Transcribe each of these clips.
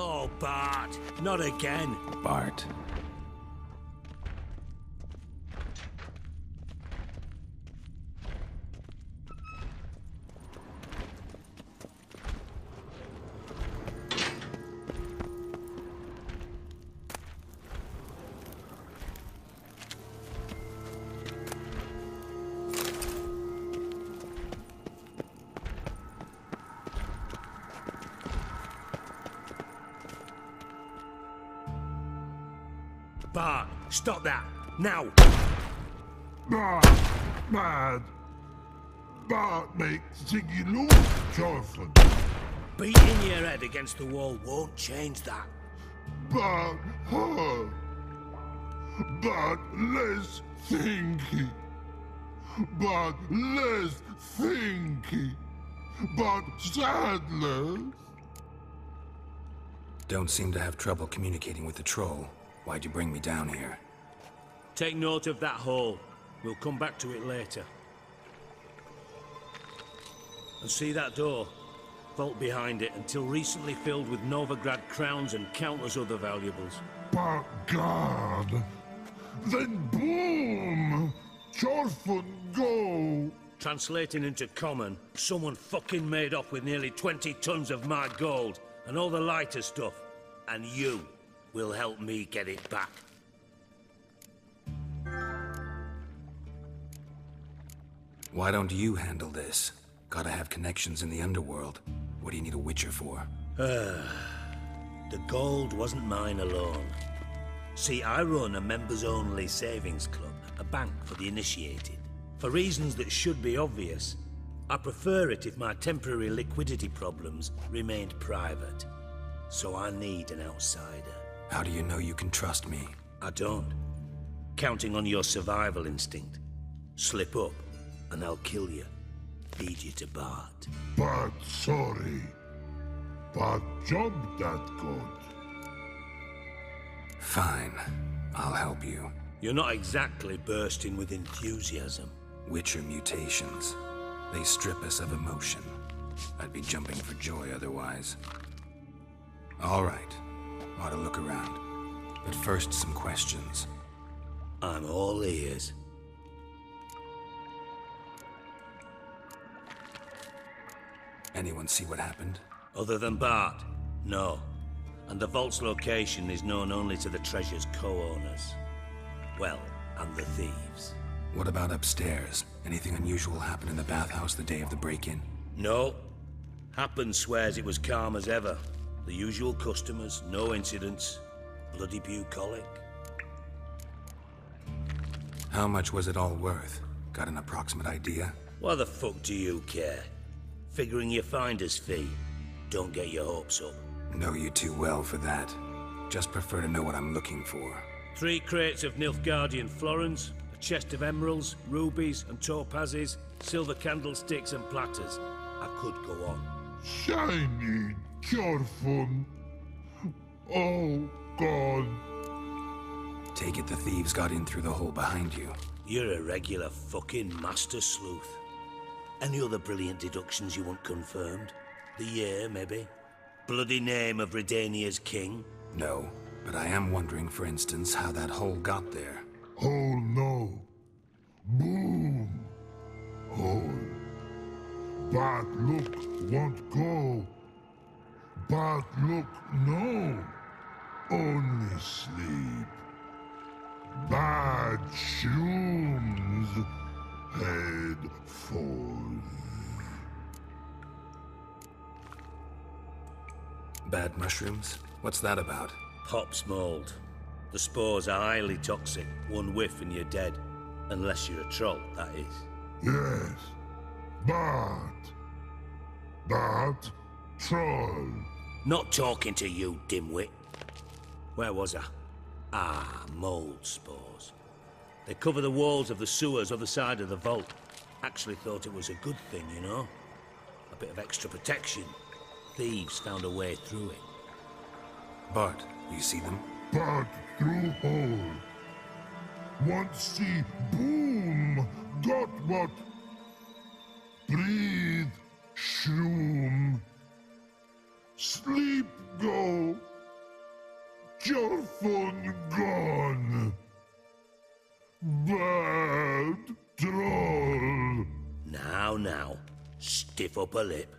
Oh, Bart, not again. Bart. Bart, stop that, now! Bart, mad. Bart makes Dziki Gon joyful. Beating your head against the wall won't change that. Bart, hard. Bart, less thinky. Bart, less thinky. Bart, sadness. Don't seem to have trouble communicating with the troll. Why'd you bring me down here? Take note of that hole. We'll come back to it later. And see that door? Vault behind it, until recently filled with Novigrad crowns and countless other valuables. But God, then boom! Joyful go! Translating into common, someone fucking made off with nearly 20 tons of my gold, and all the lighter stuff. And you will help me get it back. Why don't you handle this? Gotta have connections in the underworld. What do you need a witcher for? The gold wasn't mine alone. See, I run a members-only savings club, a bank for the initiated. For reasons that should be obvious, I prefer it if my temporary liquidity problems remained private. So I need an outsider. How do you know you can trust me? I don't. Counting on your survival instinct. Slip up, and I'll kill you. Lead you to Bart. But sorry. But job that good. Fine. I'll help you. You're not exactly bursting with enthusiasm. Witcher mutations. They strip us of emotion. I'd be jumping for joy otherwise. All right. Ought to look around. But first, some questions. I'm all ears. Anyone see what happened? Other than Bart? No. And the vault's location is known only to the treasure's co-owners. Well, and the thieves. What about upstairs? Anything unusual happen in the bathhouse the day of the break-in? No. Happen swears it was calm as ever. The usual customers, no incidents. Bloody bucolic. How much was it all worth? Got an approximate idea? Why the fuck do you care? Figuring your finder's fee. Don't get your hopes up. Know you too well for that. Just prefer to know what I'm looking for. 3 crates of Nilfgaardian florins, a chest of emeralds, rubies and topazes, silver candlesticks and platters. I could go on. Shiny, careful. Oh, God. Take it the thieves got in through the hole behind you. You're a regular fucking master sleuth. Any other brilliant deductions you want confirmed? The year, maybe? Bloody name of Redania's king? No, but I am wondering, for instance, how that hole got there. Oh, no. Boom. Hole. Bad look won't go. Bad look, no. Only sleep. Bad shrooms. Head falls. Bad mushrooms? What's that about? Pop's mold. The spores are highly toxic. One whiff and you're dead. Unless you're a troll, that is. Yes. Bad troll. Not talking to you, dimwit. Where was I? Ah, mold spores. They cover the walls of the sewers other side of the vault. Actually thought it was a good thing, you know? A bit of extra protection. Thieves found a way through it. Bart, you see them? Bad through hole. Want see boom. Got what? Breathe. Shroom. Sleep go. your fun gone. Bad troll. Now, stiff upper lip.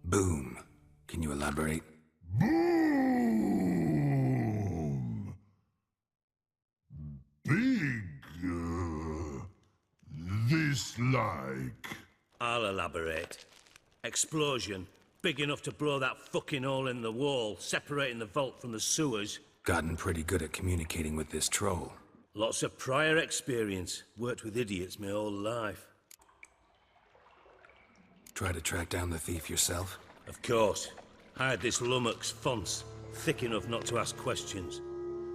Boom. Can you elaborate? Boom! Big, this like. I'll elaborate. Explosion, big enough to blow that fucking hole in the wall, separating the vault from the sewers. Gotten pretty good at communicating with this troll. Lots of prior experience. Worked with idiots my whole life. Try to track down the thief yourself? Of course. I had this lummox Fonce, thick enough not to ask questions.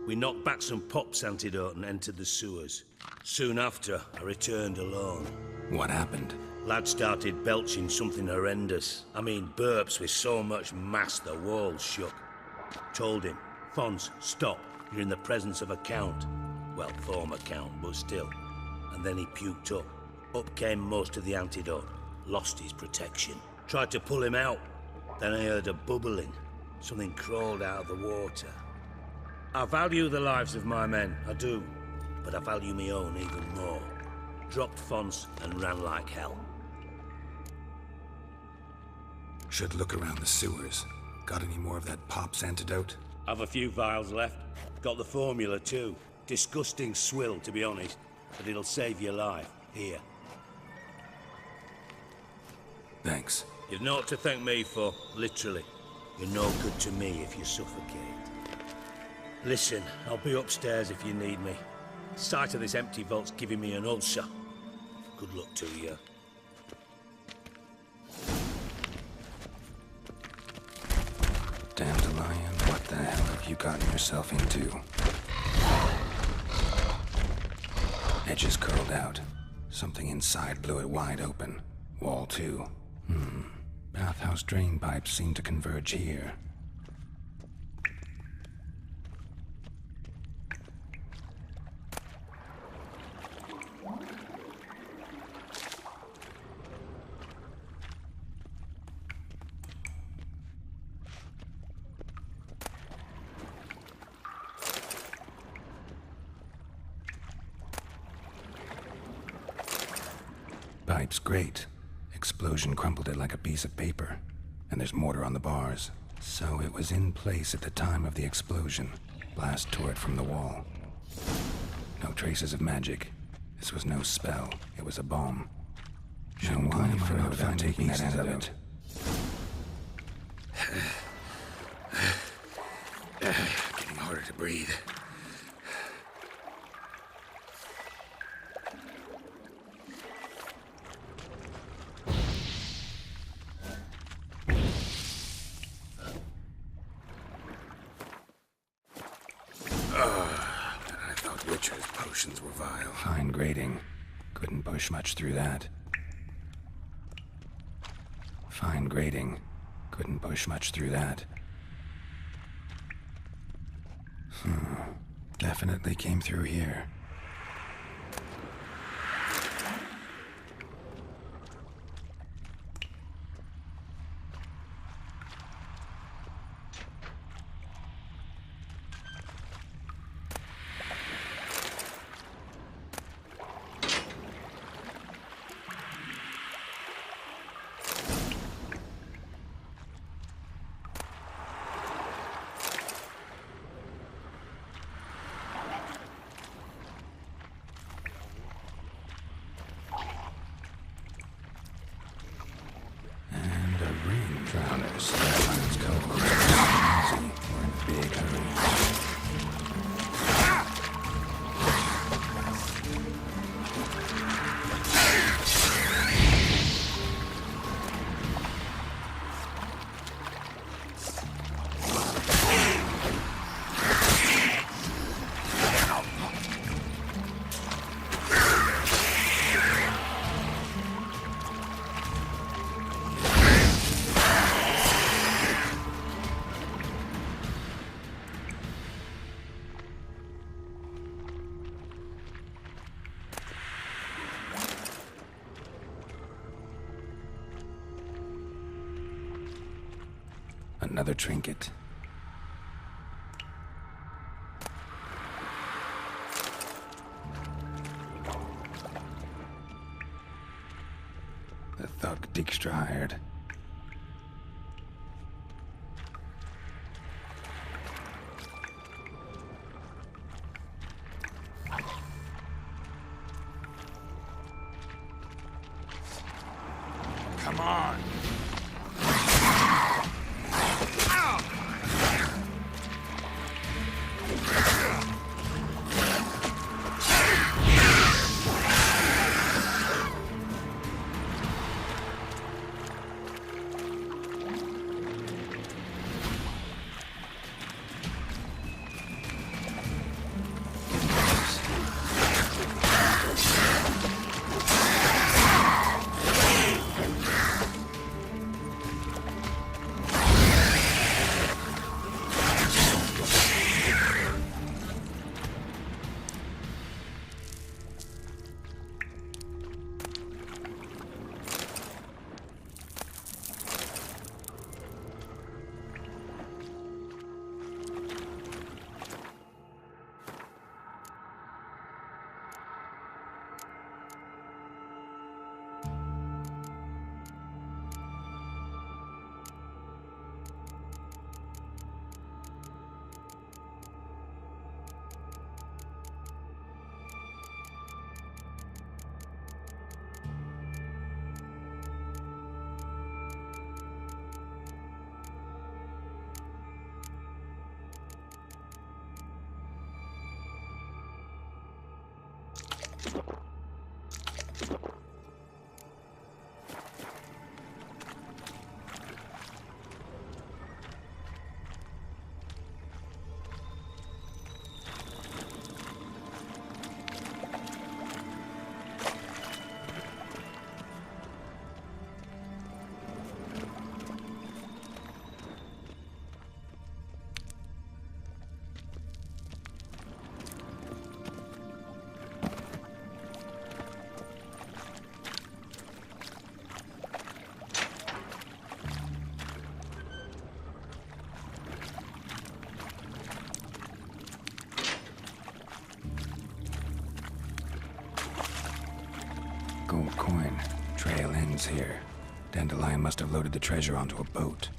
We knocked back some pop's antidote and entered the sewers. Soon after, I returned alone. What happened? Lad started belching something horrendous. I mean, burps with so much mass the walls shook. Told him, Fonce, stop. You're in the presence of a count. Well, former count, but still. And then he puked up. Up came most of the antidote. Lost his protection. Tried to pull him out. Then I heard a bubbling. Something crawled out of the water. I value the lives of my men, I do. But I value my own even more. Dropped Fonce and ran like hell. Should look around the sewers. Got any more of that pop's antidote? I've a few vials left. Got the formula too. Disgusting swill, to be honest. But it'll save your life. Here. Thanks. You've naught to thank me for, literally. You're no good to me if you suffocate. Listen, I'll be upstairs if you need me. Sight of this empty vault's giving me an ulcer. Good luck to you. Dandelion, what the hell have you gotten yourself into? Edges curled out. Something inside blew it wide open. Wall too. Bathhouse drain pipes seem to converge here. Pipe's great. Explosion crumpled it like a piece of paper. And there's mortar on the bars. So it was in place at the time of the explosion. Blast tore it from the wall. No traces of magic. This was no spell. It was a bomb. Shouldn't go any further without taking that antidote. Getting harder to breathe. Witcher's potions were vile. Fine grading. Couldn't push much through that. Fine grading. Couldn't push much through that. Definitely came through here. Drowners. Let's go. Easy. We're in a big hurry. Another trinket. dog Dijkstra hired. Come on! Gold coin. Trail ends here. Dandelion must have loaded the treasure onto a boat.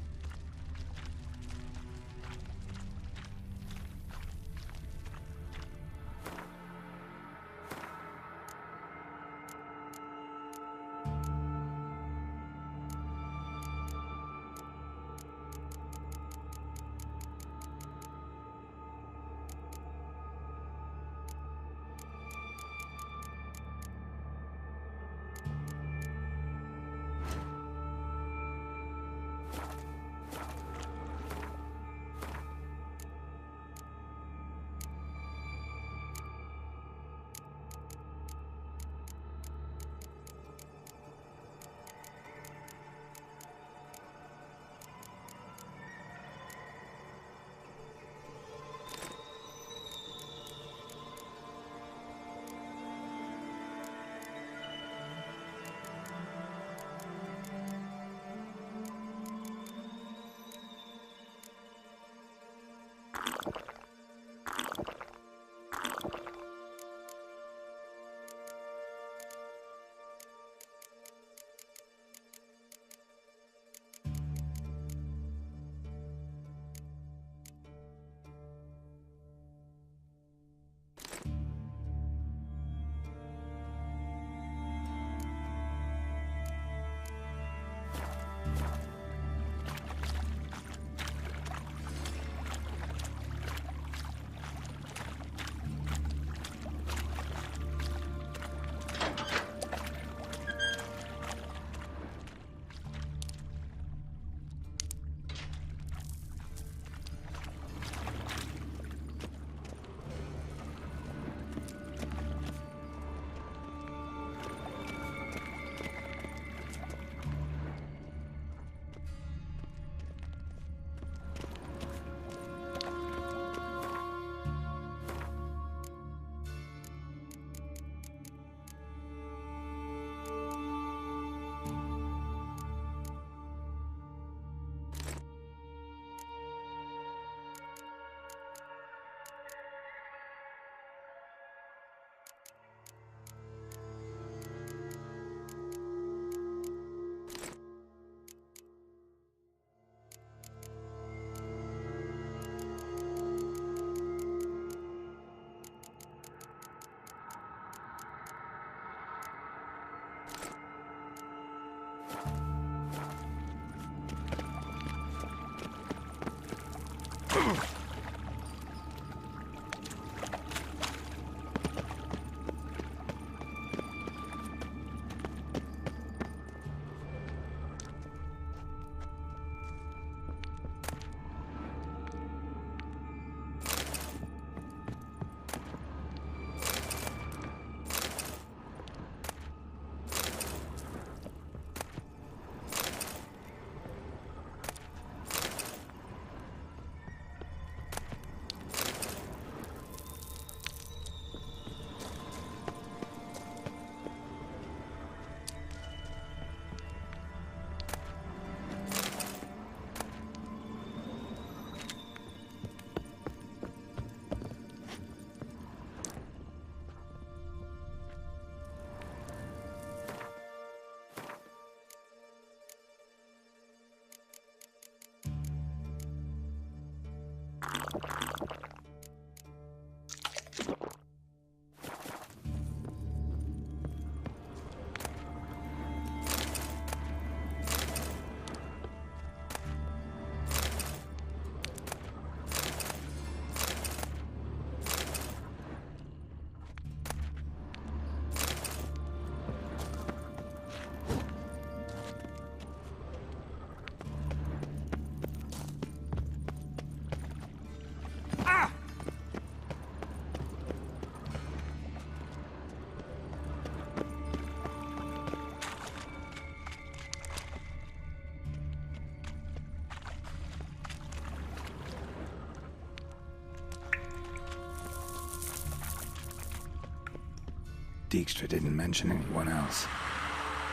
Dijkstra didn't mention anyone else.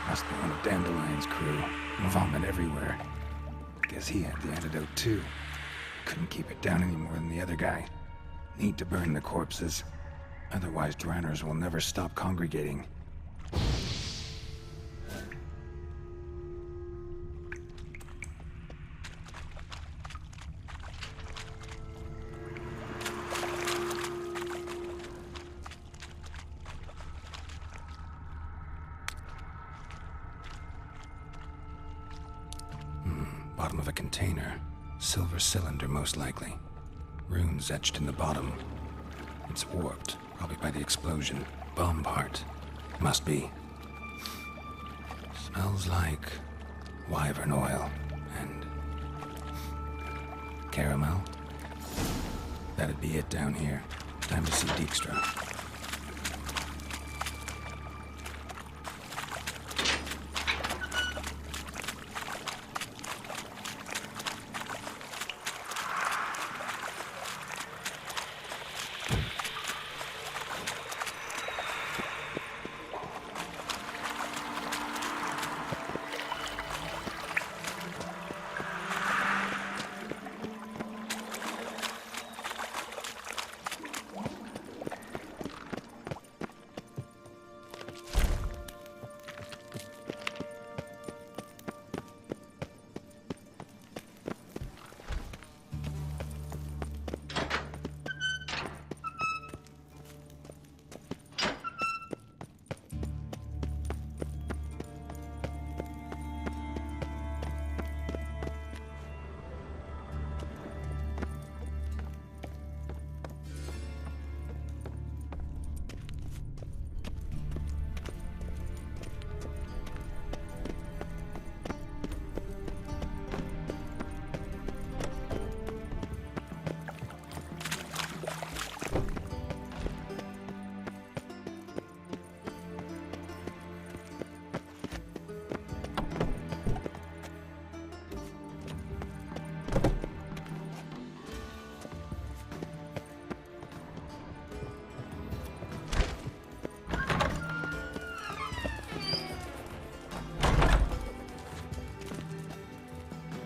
Must be one of Dandelion's crew. Vomit everywhere. Guess he had the antidote too. Couldn't keep it down any more than the other guy. Need to burn the corpses. Otherwise, drowners will never stop congregating. Bottom of a container. Silver cylinder, most likely. Runes etched in the bottom. It's warped, probably by the explosion. Bomb part. Must be. Smells like wyvern oil and caramel. That'd be it down here. Time to see Dijkstra.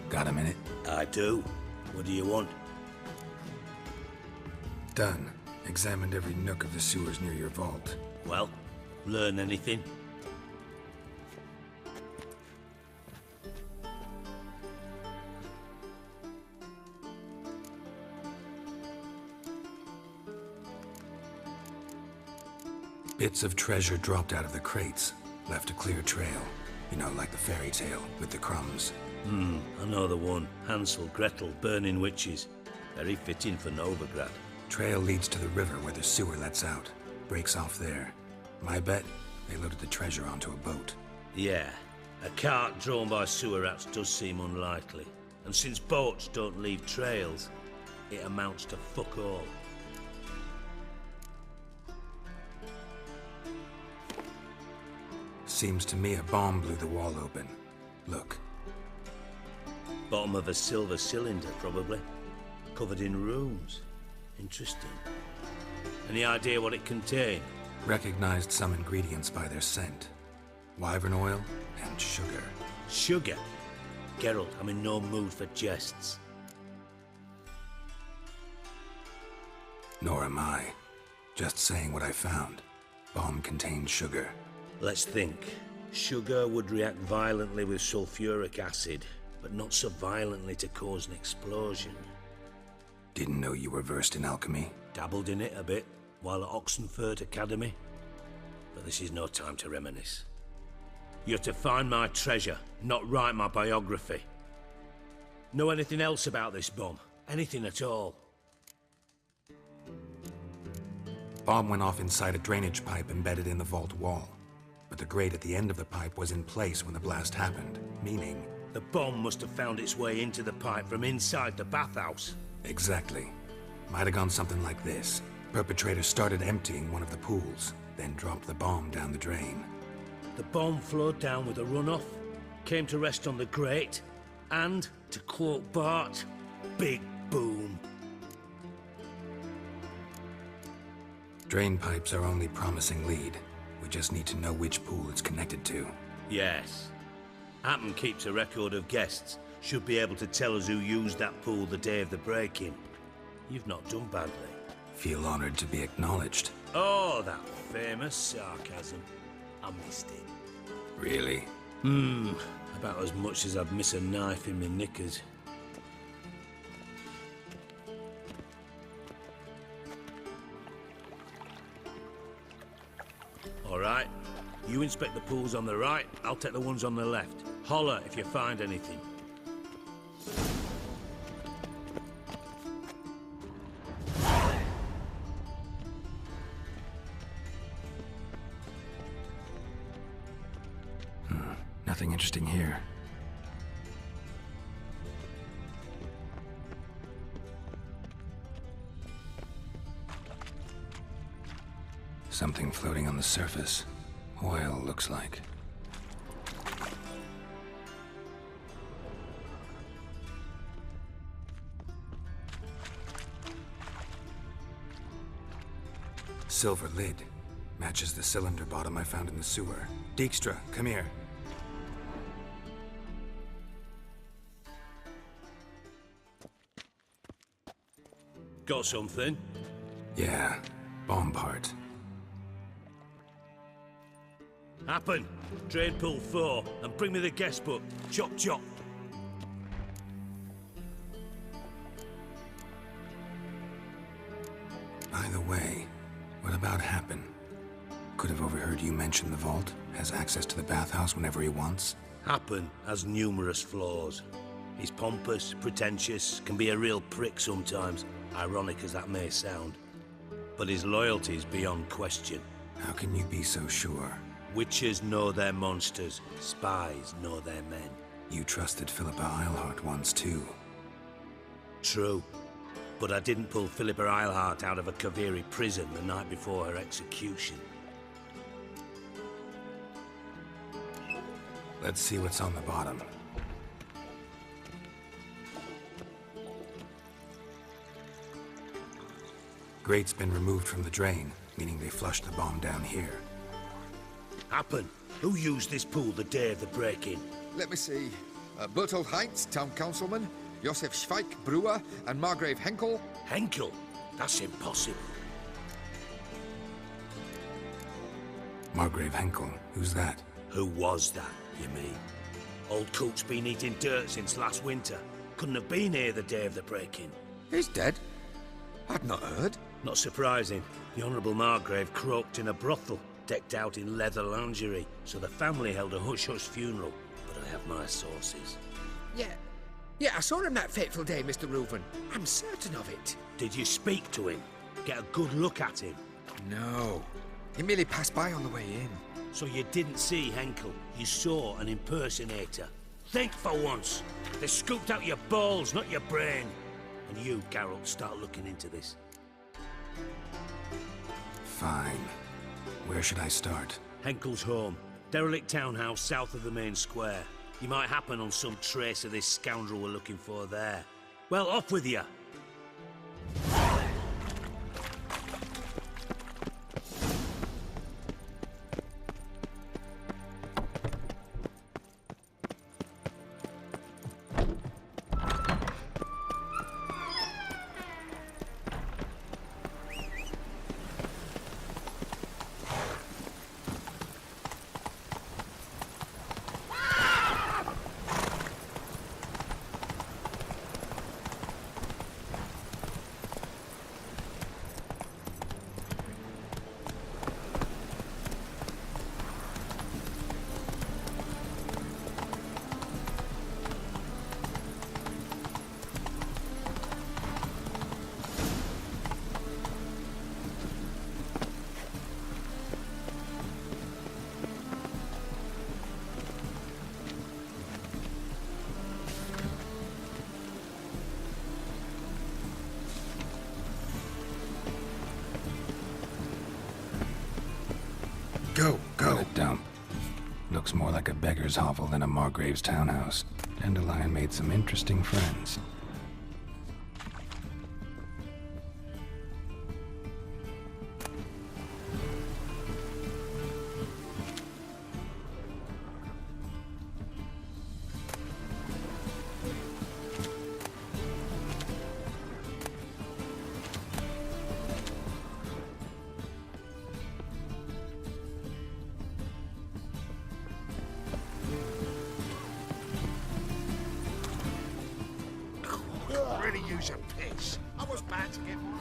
Got a minute? I do. What do you want? Done. Examined every nook of the sewers near your vault. Well, learn anything? Bits of treasure dropped out of the crates. Left a clear trail. You know, like the fairy tale, with the crumbs. I know the one. Hansel, Gretel, burning witches. Very fitting for Novigrad. Trail leads to the river where the sewer lets out. Breaks off there. My bet, they loaded the treasure onto a boat. Yeah, a cart drawn by sewer rats does seem unlikely. And since boats don't leave trails, it amounts to fuck all. Seems to me a bomb blew the wall open. Look. Bottom of a silver cylinder, probably. Covered in runes. Interesting. Any idea what it contained? Recognized some ingredients by their scent. Wyvern oil and sugar. Sugar? Geralt, I'm in no mood for jests. Nor am I. Just saying what I found. Bomb contained sugar. Let's think. Sugar would react violently with sulfuric acid, but not so violently to cause an explosion. Didn't know you were versed in alchemy. Dabbled in it a bit while at Oxenford Academy. But this is no time to reminisce. You're to find my treasure, not write my biography. Know anything else about this bomb? Anything at all? Bomb went off inside a drainage pipe embedded in the vault wall. But the grate at the end of the pipe was in place when the blast happened, meaning... The bomb must have found its way into the pipe from inside the bathhouse. Exactly. Might have gone something like this. Perpetrator started emptying one of the pools, then dropped the bomb down the drain. The bomb flowed down with a runoff, came to rest on the grate, and, to quote Bart, big boom. Drain pipes are only promising lead. We just need to know which pool it's connected to. Yes. Hammond keeps a record of guests. Should be able to tell us who used that pool the day of the break-in. You've not done badly. Feel honored to be acknowledged. Oh, that famous sarcasm. I missed it. Really? About as much as I'd miss a knife in my knickers. All right. You inspect the pools on the right, I'll take the ones on the left. Holler if you find anything. Nothing interesting here. Something floating on the surface. Oil, looks like. Silver lid. Matches the cylinder bottom I found in the sewer. Dijkstra, come here. Got something? Yeah, bomb part. Happen. Trade pool 4, and bring me the guest book. Chop chop. By the way, what about Happen? Could have overheard you mention the vault. Has access to the bathhouse whenever he wants. Happen has numerous flaws. He's pompous, pretentious, can be a real prick sometimes, ironic as that may sound. But his loyalty is beyond question. How can you be so sure? Witches know their monsters, spies know their men. You trusted Philippa Eilhart once too. True. But I didn't pull Philippa Eilhart out of a Kaviri prison the night before her execution. Let's see what's on the bottom. Grate's been removed from the drain, meaning they flushed the bomb down here. Happen. Who used this pool the day of the break-in? Let me see. Bertold Heinz, town councilman, Josef Schweik, brewer, and Margrave Henkel. Henkel? That's impossible. Margrave Henkel, who's that? Who was that, you mean? Old Coot's been eating dirt since last winter. Couldn't have been here the day of the break-in. He's dead? I'd not heard. Not surprising. The Honourable Margrave croaked in a brothel, decked out in leather lingerie, so the family held a hush-hush funeral. But I have my sources. Yeah, I saw him that fateful day, Mr. Reuven. I'm certain of it. Did you speak to him? Get a good look at him? No. He merely passed by on the way in. So you didn't see Henkel, you saw an impersonator. Think for once. They scooped out your balls, not your brain. And you, Geralt, start looking into this. Fine. Where should I start? Henkel's home. Derelict townhouse south of the main square. You might happen on some trace of this scoundrel we're looking for there. Well, off with you. Go! What a dump. Looks more like a beggar's hovel than a Margrave's townhouse. Dandelion made some interesting friends. use a piss. I was bound to get one.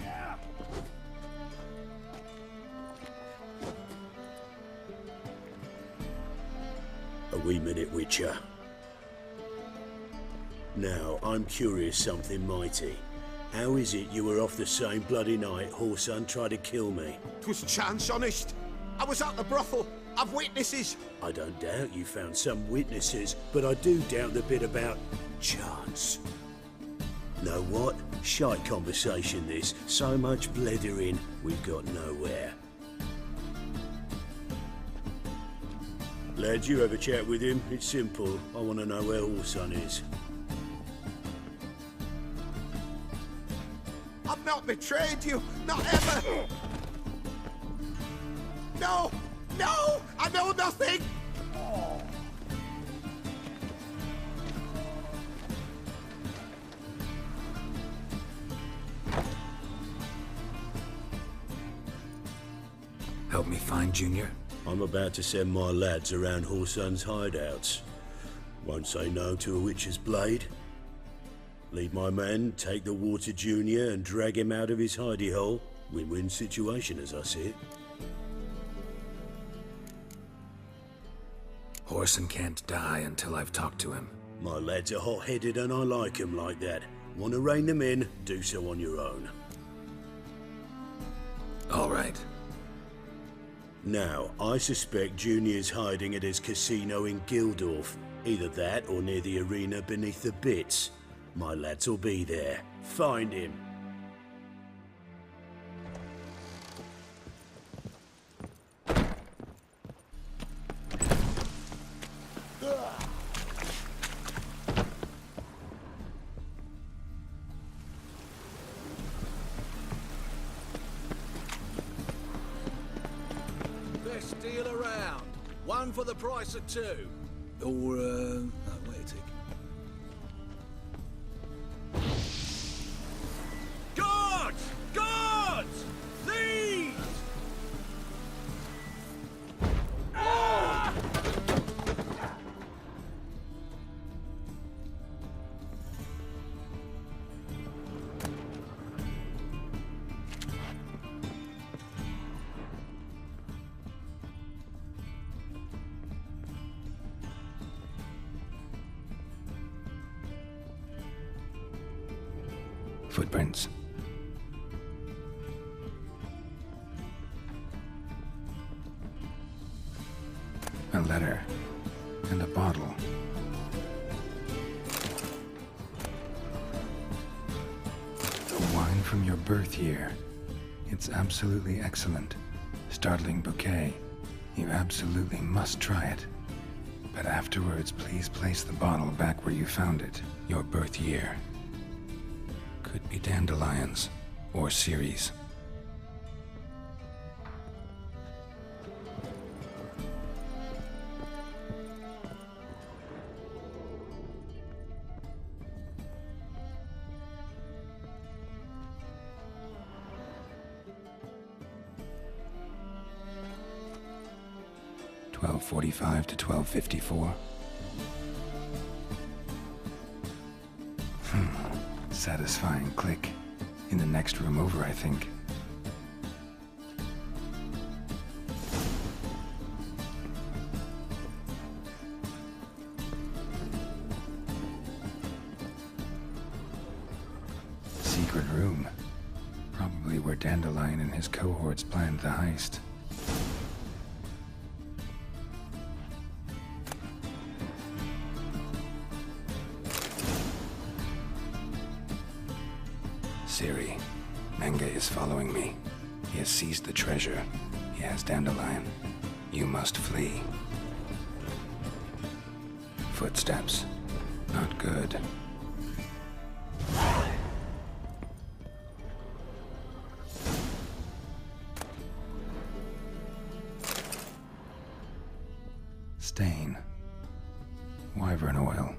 Yeah. A wee minute, Witcher. Now, I'm curious something mighty. How is it you were off the same bloody night Whoreson tried to kill me? 'Twas chance, honest. I was at the brothel. I've witnesses. I don't doubt you found some witnesses, but I do doubt the bit about chance. Know what? Shite conversation this. So much blethering, we've got nowhere. Lads, you have a chat with him. It's simple. I want to know where Whoreson is. I've not betrayed you. Not ever. No! No! I know nothing! Help me find Junior? I'm about to send my lads around Whoreson's hideouts. Won't say no to a witch's blade. Lead my men, take the water Junior and drag him out of his hidey hole. Win-win situation as I see it. Whoreson can't die until I've talked to him. My lads are hot-headed and I like 'em like that. Want to rein them in? Do so on your own. All right. Now, I suspect Junior's hiding at his casino in Gildorf. Either that or near the arena beneath the bits. My lads will be there. Find him. Best deal around. One for the price of two. Or, no, wait a tick. Guards! Guards! Thieves! Ah! Footprints. A letter. And a bottle. The wine from your birth year. It's absolutely excellent. Startling bouquet. You absolutely must try it. But afterwards, please place the bottle back where you found it. Your birth year. Could be dandelions or Ceres. $12:45 to $12:54. Satisfying click. In the next room over, I think. Secret room. Probably where Dandelion and his cohorts planned the heist. Siri, Menge is following me. He has seized the treasure. He has Dandelion. You must flee. Footsteps. Not good. Stain. Wyvern oil.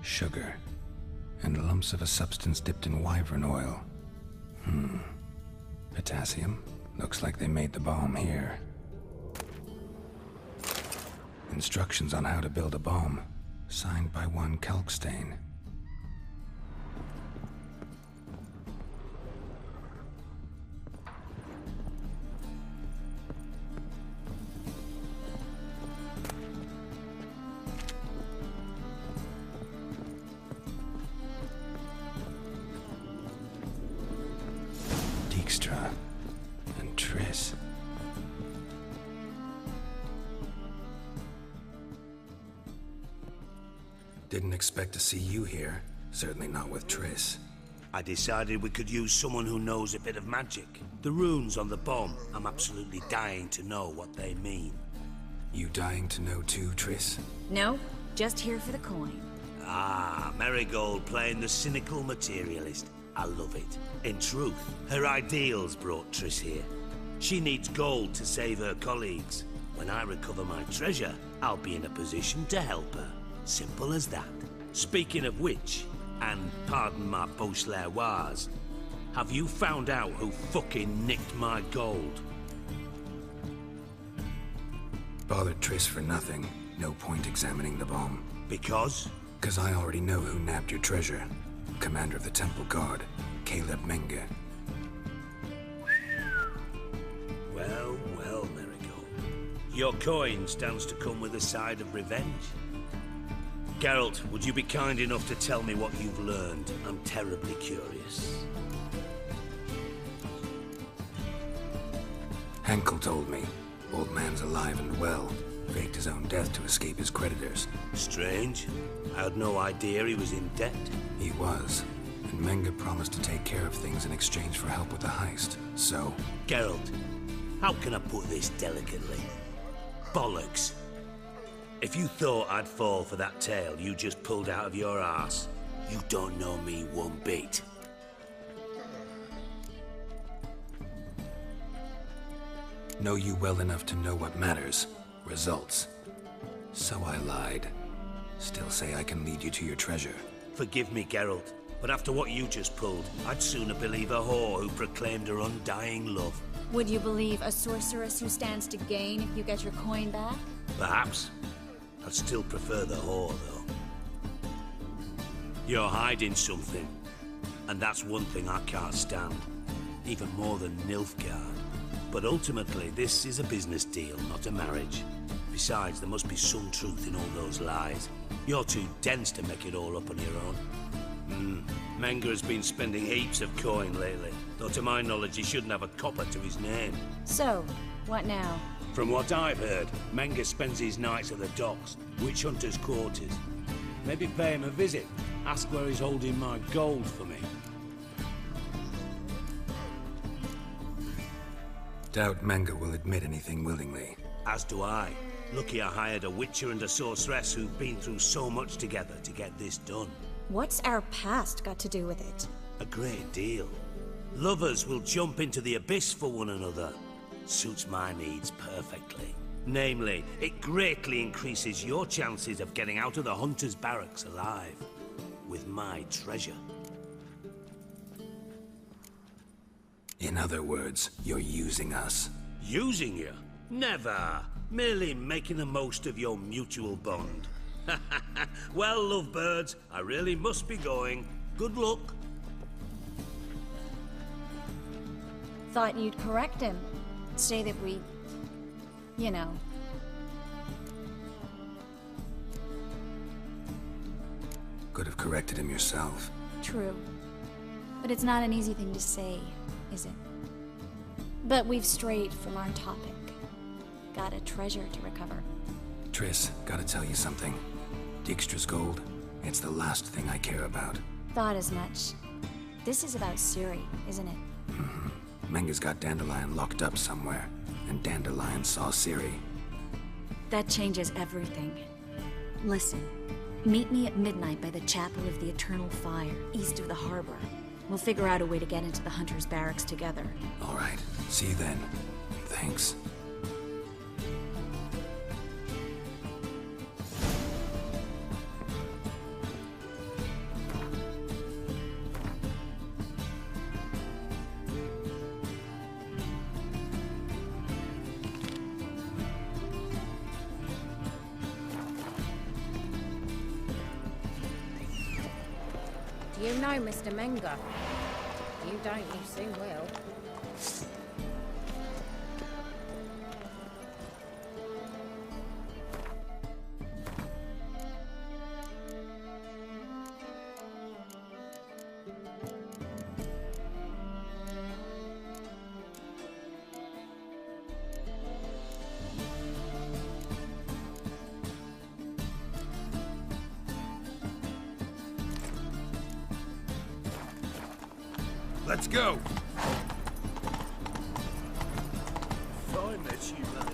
Sugar, and lumps of a substance dipped in wyvern oil. Potassium? Looks like they made the bomb here. Instructions on how to build a bomb, signed by one Kalkstein. Dijkstra and Triss. Didn't expect to see you here. Certainly not with Triss. I decided we could use someone who knows a bit of magic. The runes on the bomb, I'm absolutely dying to know what they mean. You dying to know too, Triss? No, just here for the coin. Ah, Marigold playing the cynical materialist. I love it. In truth, her ideals brought Triss here. She needs gold to save her colleagues. When I recover my treasure, I'll be in a position to help her. Simple as that. Speaking of which, and pardon my Beauclervoise, have you found out who fucking nicked my gold? Bothered Triss for nothing. No point examining the bomb. Because? 'Cause I already know who nabbed your treasure. Commander of the Temple Guard, Caleb Menge. Well, well, Marigold. Your coin stands to come with a side of revenge. Geralt, would you be kind enough to tell me what you've learned? I'm terribly curious. Henkel told me. Old man's alive and well. Faked his own death to escape his creditors. Strange. I had no idea he was in debt. He was. And Menge promised to take care of things in exchange for help with the heist. So... Geralt, how can I put this delicately? Bollocks. If you thought I'd fall for that tale you just pulled out of your arse, you don't know me one bit. Know you well enough to know what matters. Results. So I lied. Still say I can lead you to your treasure. Forgive me, Geralt, but after what you just pulled, I'd sooner believe a whore who proclaimed her undying love. Would you believe a sorceress who stands to gain if you get your coin back? Perhaps. I'd still prefer the whore, though. You're hiding something, and that's one thing I can't stand. Even more than Nilfgaard. But ultimately, this is a business deal, not a marriage. Besides, there must be some truth in all those lies. You're too dense to make it all up on your own. Menge has been spending heaps of coin lately, though to my knowledge he shouldn't have a copper to his name. So, what now? From what I've heard, Menge spends his nights at the docks, witch hunters' quarters. Maybe pay him a visit, ask where he's holding my gold for me. Doubt Menge will admit anything willingly. As do I. Lucky I hired a witcher and a sorceress who've been through so much together to get this done. What's our past got to do with it? A great deal. Lovers will jump into the abyss for one another. Suits my needs perfectly. Namely, it greatly increases your chances of getting out of the hunter's barracks alive. With my treasure. In other words, you're using us. Using you? Never. Merely making the most of your mutual bond. Well, lovebirds, I really must be going. Good luck. Thought you'd correct him. Say that we... you know. Could have corrected him yourself. True. But it's not an easy thing to say, is it? But we've strayed from our topic. Got a treasure to recover. Triss, gotta tell you something. Dijkstra's gold, it's the last thing I care about. Thought as much. This is about Ciri, isn't it? Menge's got Dandelion locked up somewhere, and Dandelion saw Ciri. That changes everything. Listen, meet me at midnight by the Chapel of the Eternal Fire, east of the harbor. We'll figure out a way to get into the Hunter's barracks together. All right, see you then. Thanks. You know Mr. Menger. You don't, you soon will. Let's go! If I met you, mate.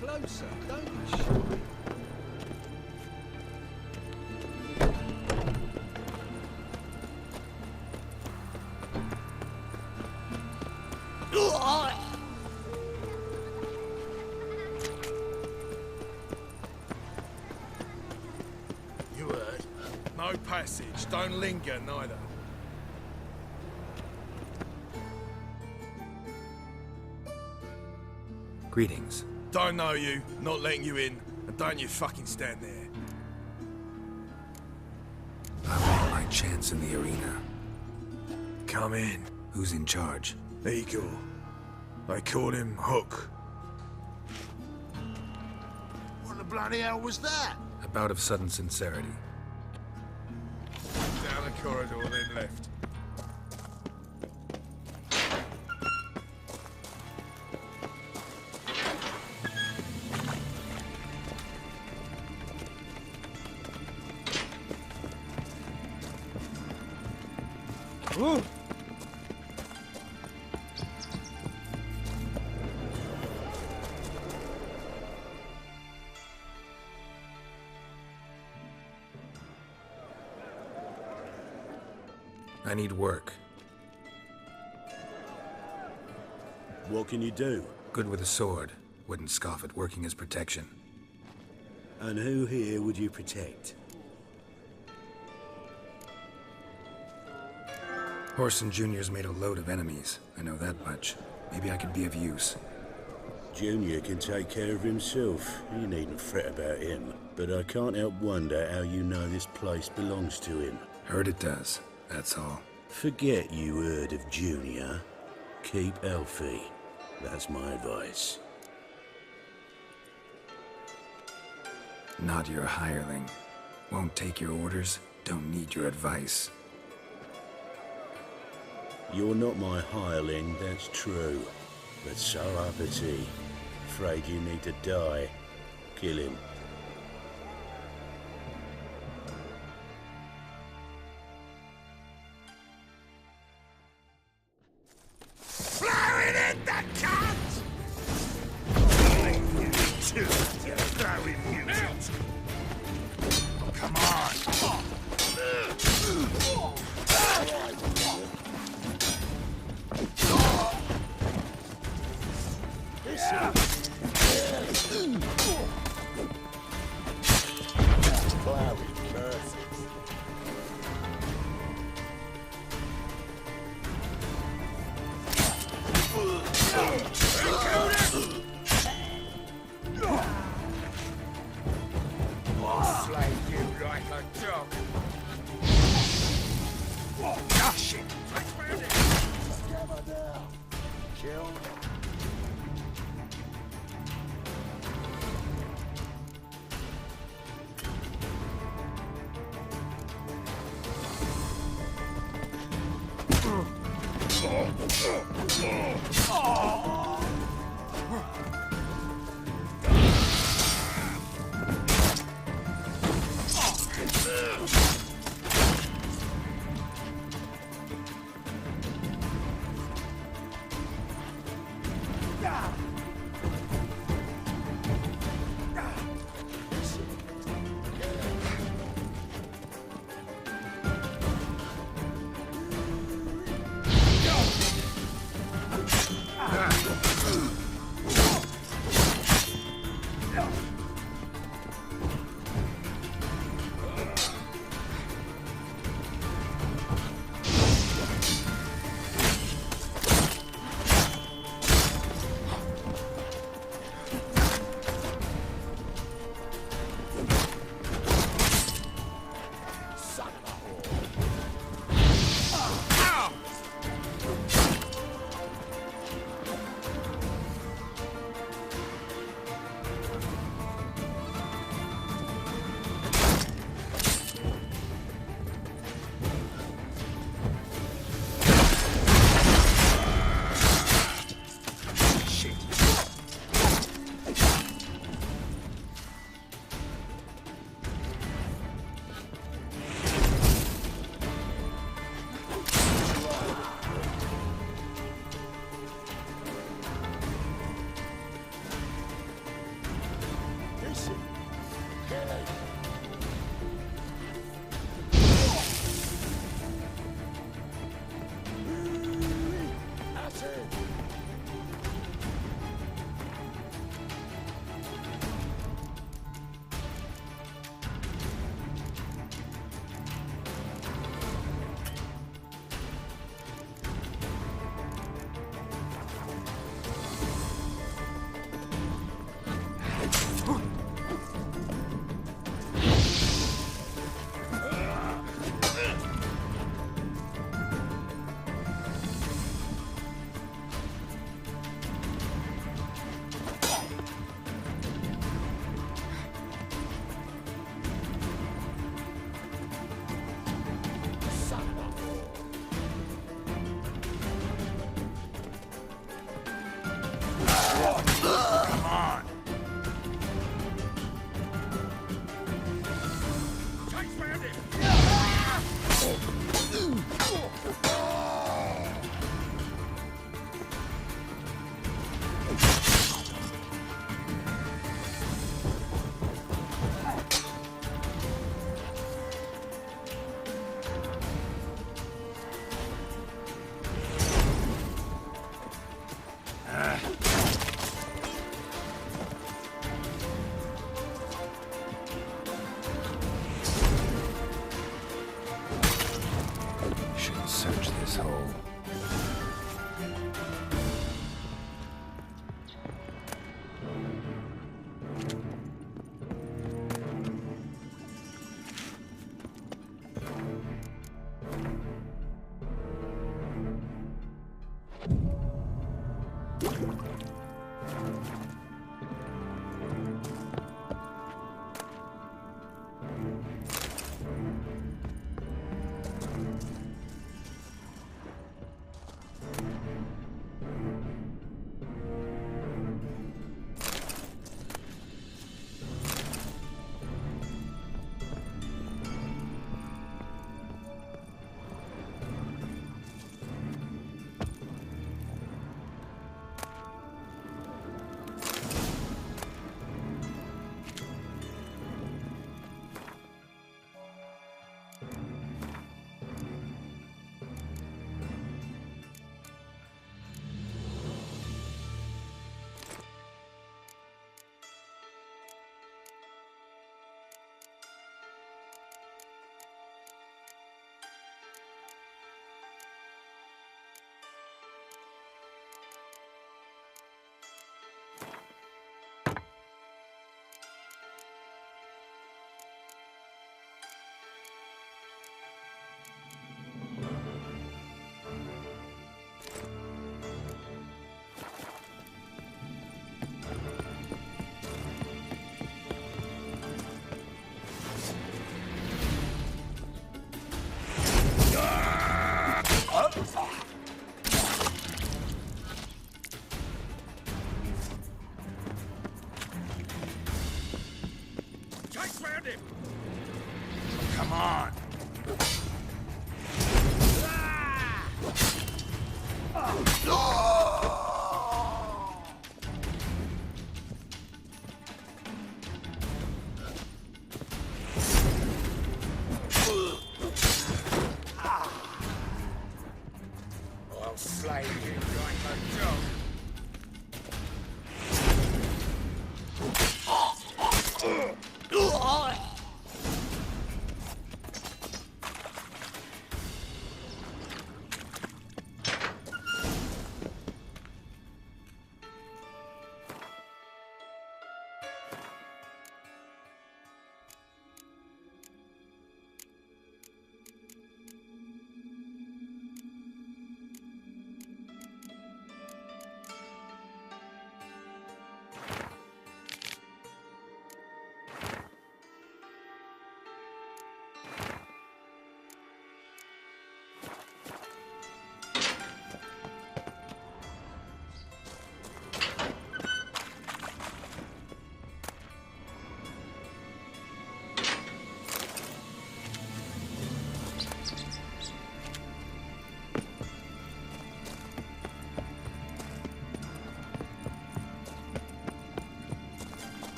Closer, don't be shy. You heard? No passage. Don't linger, neither. Greetings. Don't know you, not letting you in, and don't you fucking stand there. I want my chance in the arena. Come in. Who's in charge? Eagle. They call him Hook. What the bloody hell was that? A bout of sudden sincerity. Down the corridor, then left. Ooh. I need work. What can you do? Good with a sword. Wouldn't scoff at working as protection. And who here would you protect? Horson Jr.'s made a load of enemies. I know that much. Maybe I could be of use. Junior can take care of himself. You needn't fret about him. But I can't help wonder how you know this place belongs to him. Heard it does. That's all. Forget you heard of Junior. Keep healthy. That's my advice. Not your hireling. Won't take your orders. Don't need your advice. You're not my hireling, that's true. But so uppity. Afraid you need to die. Kill him. Blowing in the cunt! You too, you very mutant. Come on.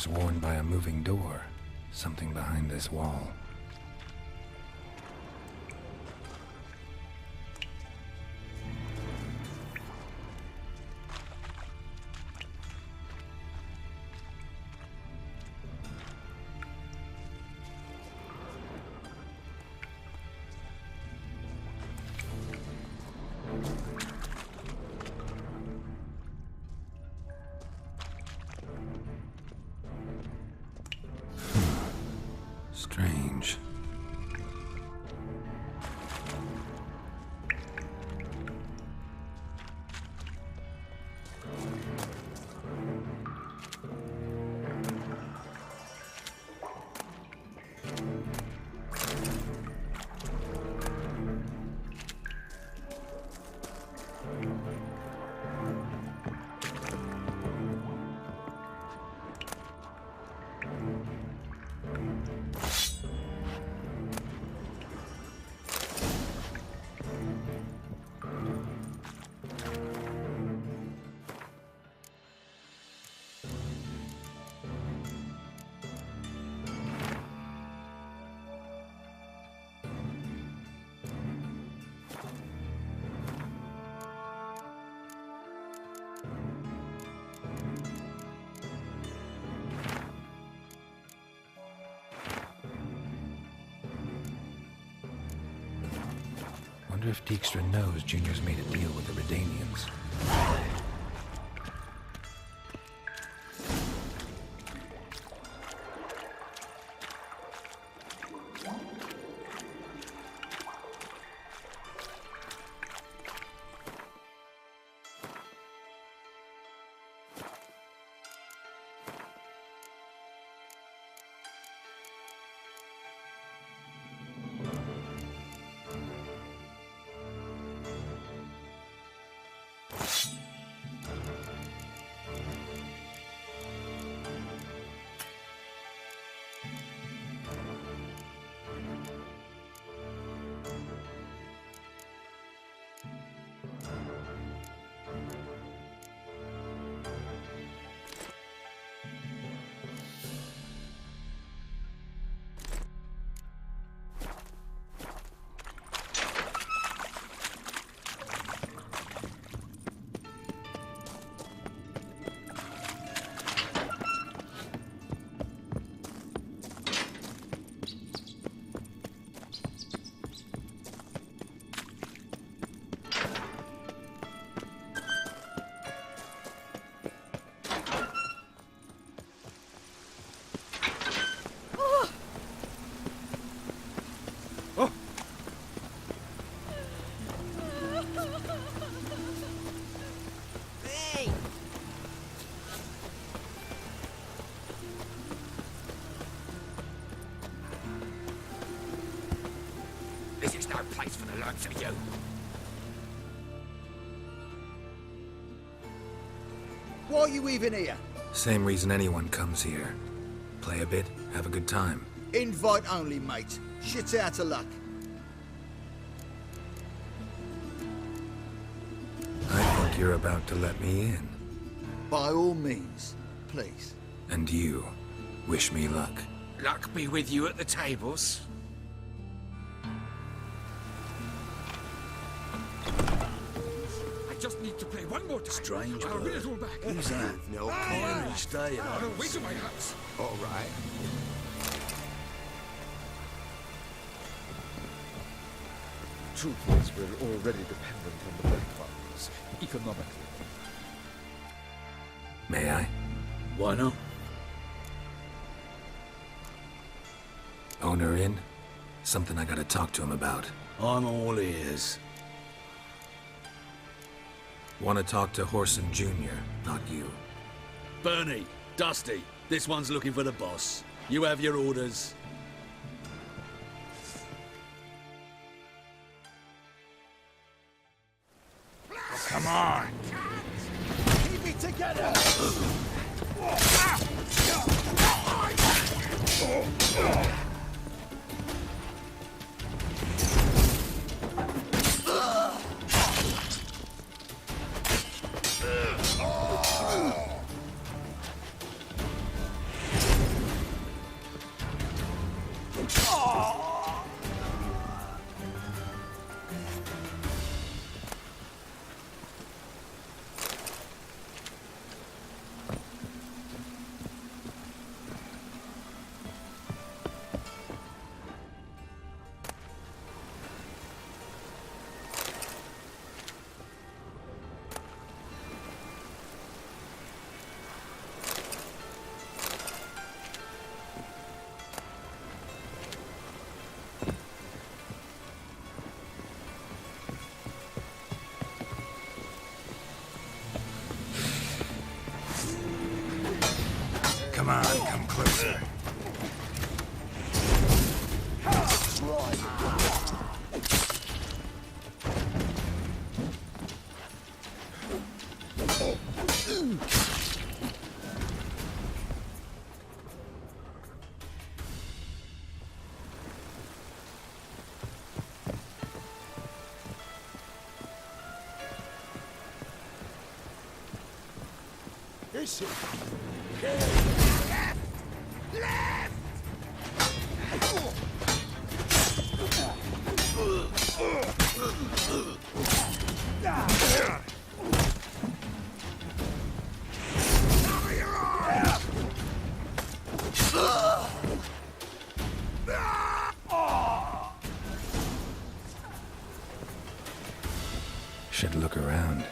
was worn by a moving door. Something behind this wall. Strange. Wonder if Dijkstra knows Junior's made a deal with the Redanians. This is no place for the likes of you. Why are you even here? Same reason anyone comes here. Play a bit, have a good time. Invite only, mate. Shit's out of luck. I think you're about to let me in. By all means, please. And you, wish me luck. Luck be with you at the tables. I just need to play one more time. Strange I'll win bird. it all back. Who's that? No Finally staying I'll on wait us. till my huts. All right. Truth is, we're already dependent on the black farmers, economically. May I? Why not? Owner in? Something I gotta talk to him about. I'm all ears. Wanna talk to Horson Jr., not you. Bernie, Dusty, this one's looking for the boss. You have your orders. Come on. Keep it together! This is... Should look around.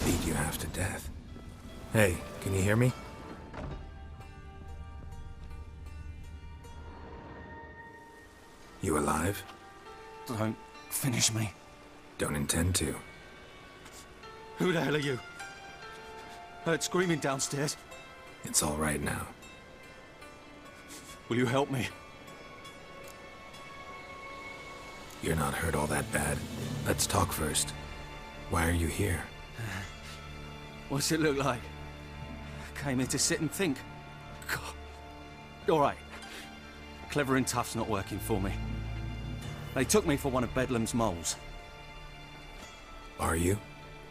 Beat you half to death. Hey, can you hear me? You alive? Don't finish me. Don't intend to. Who the hell are you? Heard screaming downstairs. It's all right now. Will you help me? You're not hurt all that bad. Let's talk first. Why are you here? What's it look like? Came here to sit and think. God. All right. Clever and tough's not working for me. They took me for one of Bedlam's moles. Are you?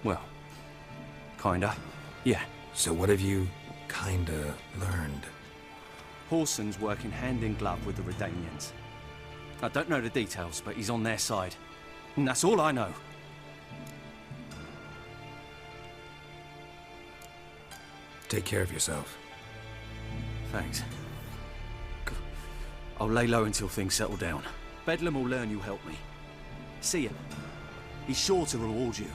Well, kinda. Yeah. So what have you kinda learned? Horson's working hand in glove with the Redanians. I don't know the details, but he's on their side. And that's all I know. Take care of yourself. Thanks. I'll lay low until things settle down. Bedlam will learn you helped me. See ya. He's sure to reward you.